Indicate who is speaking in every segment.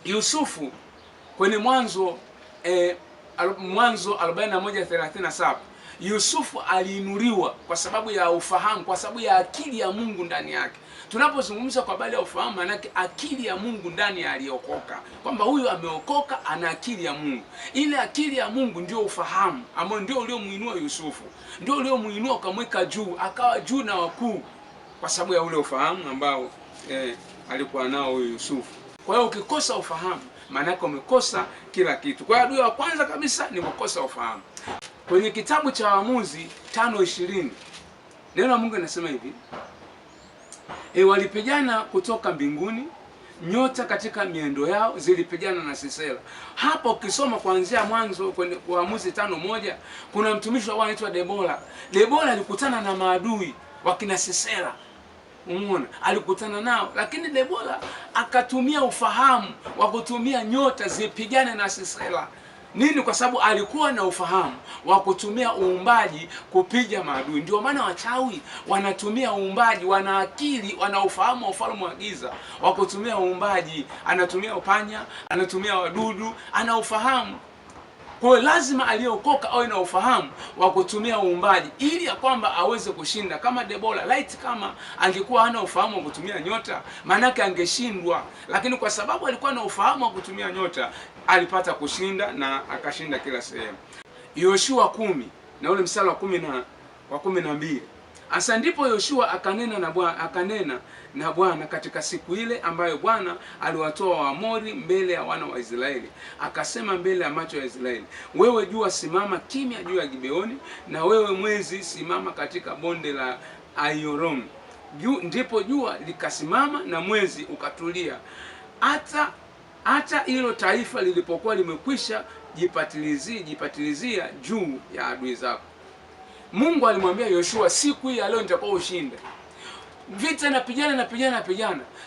Speaker 1: Yusufu kwenye Mwanzo 41:37 Yusufu aliinuliwa kwa sababu ya ufahamu, kwa sababu ya akili ya Mungu ndani yake. Tunapozungumza kwa habari ya ufahamu, manake akili ya Mungu ndani ya aliyokoka, kwamba huyu ameokoka ana akili ya Mungu. Ile akili ya Mungu ndio ufahamu ambao ndio uliomuinua Yusufu, ndio uliomuinua ukamweka juu, akawa juu na wakuu, kwa sababu ya ule ufahamu ambao alikuwa nao huyu Yusufu. Kwa hiyo ukikosa ufahamu, maanake umekosa kila kitu. Kwa hiyo adui wa kwanza kabisa ni kukosa ufahamu. Kwenye kitabu cha Waamuzi 5:20 neno la Mungu linasema hivi: walipigana kutoka mbinguni, nyota katika miendo yao zilipigana na Sisera. Hapo ukisoma kuanzia mwanzo kwenye Waamuzi 5:1 kuna mtumishi wa Bwana anaitwa Debora. Debora alikutana na maadui wakina Sisera. Umeona, alikutana nao, lakini Debora akatumia ufahamu wa kutumia nyota zipigane na Sisera. Nini? Kwa sababu alikuwa na ufahamu wa kutumia uumbaji kupiga maadui. Ndio maana wachawi wanatumia uumbaji, wana akili, wana ufahamu wa ufalme wa giza wa kutumia uumbaji. Anatumia upanya, anatumia wadudu, ana ufahamu. Kwa hiyo lazima aliyokoka awe na ufahamu wa kutumia uumbaji ili ya kwamba aweze kushinda. Kama Debora, light kama angekuwa hana ufahamu wa kutumia nyota, manake angeshindwa, lakini kwa sababu alikuwa na ufahamu wa kutumia nyota, alipata kushinda na akashinda kila sehemu. Yoshua 10 na ule mstari wa 12. Asa ndipo Yoshua akanena na Bwana katika siku ile ambayo Bwana aliwatoa Waamori mbele ya wana wa Israeli. Akasema mbele ya macho ya Israeli: wewe jua simama kimya juu ya Gibeoni, na wewe mwezi simama katika bonde la Aiyaloni. Ndipo jua likasimama na mwezi ukatulia, hata hilo taifa lilipokuwa limekwisha jipatilizia juu ya adui zako. Mungu alimwambia Yoshua, siku hii ya leo nitakuwa ushinde. Vita napigana,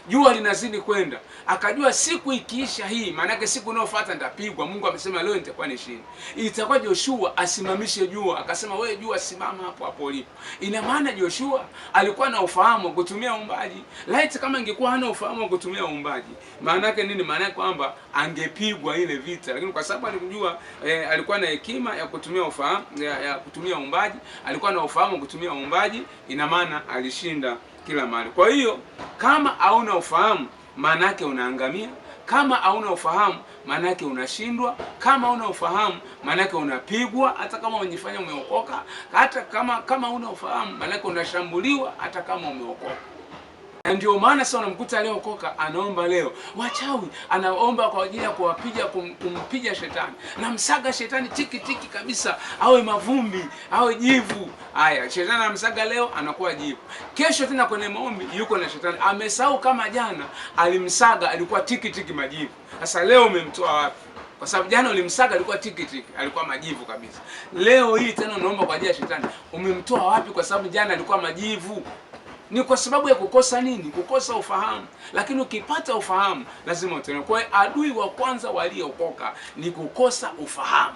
Speaker 1: jua linazidi kwenda. Akajua siku ikiisha hii, maana yake siku inayofuata nitapigwa. Mungu amesema leo nitakuwa nishinde. Itakuwa Joshua asimamishe jua, akasema wewe jua simama hapo hapo ulipo. Ina maana Joshua alikuwa na ufahamu wa kutumia uumbaji. Laiti kama ingekuwa hana ufahamu wa kutumia uumbaji, maana yake nini? Maana yake kwamba angepigwa ile vita. Lakini kwa sababu alijua alikuwa na hekima ya kutumia ufahamu ya kutumia uumbaji, alikuwa na ufahamu wa kutumia uumbaji, ina maana alishinda kila mahali. Kwa hiyo kama hauna ufahamu, maana yake unaangamia. Kama hauna ufahamu, maana yake unashindwa. Kama hauna ufahamu, maana yake unapigwa hata kama unajifanya umeokoka. Hata kama hauna ufahamu, maana yake unashambuliwa hata kama umeokoka. Na ndio maana sasa unamkuta leo koka anaomba leo. Wachawi anaomba kwa ajili ya kumpiga shetani. Na msaga shetani tiki kabisa, awe mavumbi, awe jivu. Haya, shetani anamsaga leo anakuwa jivu. Kesho tena kwenye maombi yuko na shetani. Amesahau kama jana alimsaga alikuwa tiki majivu. Sasa leo umemtoa wapi? Kwa sababu jana ulimsaga alikuwa tiki, alikuwa majivu kabisa. Leo hii tena unaomba kwa ajili ya shetani. Umemtoa wapi? Kwa sababu jana alikuwa majivu. Ni kwa sababu ya kukosa nini? Kukosa ufahamu. Lakini ukipata ufahamu lazima utende. Kwa hiyo adui wa kwanza waliokoka ni kukosa ufahamu.